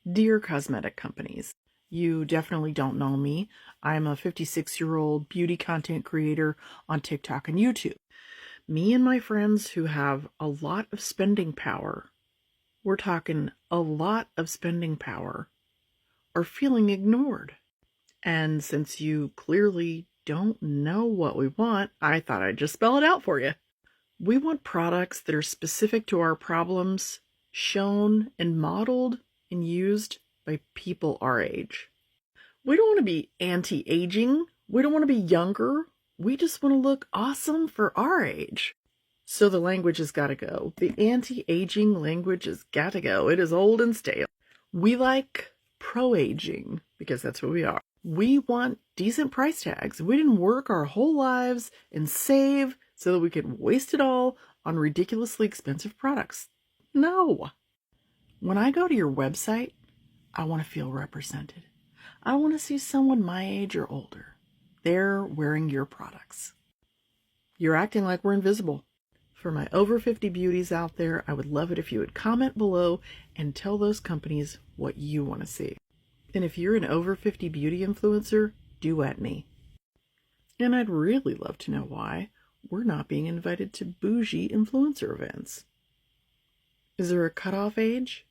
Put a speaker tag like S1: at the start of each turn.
S1: Dear cosmetic companies, you definitely don't know me. I'm a 56-year-old beauty content creator on TikTok and YouTube. Me and my friends who have a lot of spending power, we're talking a lot of spending power, are feeling ignored. And since you clearly don't know what we want, I thought I'd just spell it out for you. We want products that are specific to our problems, shown and modeled and used by people our age. We don't want to be anti-aging. We don't want to be younger. We just want to look awesome for our age. So the language has got to go. The anti-aging language has got to go. It is old and stale. We like pro-aging because that's what we are. We want decent price tags. We didn't work our whole lives and save so that we could waste it all on ridiculously expensive products. No. When I go to your website, I want to feel represented. I want to see someone my age or older. They're wearing your products. You're acting like we're invisible. For my over 50 beauties out there, I would love it if you would comment below and tell those companies what you want to see. And if you're an over 50 beauty influencer, duet me. And I'd really love to know why we're not being invited to bougie influencer events. Is there a cutoff age?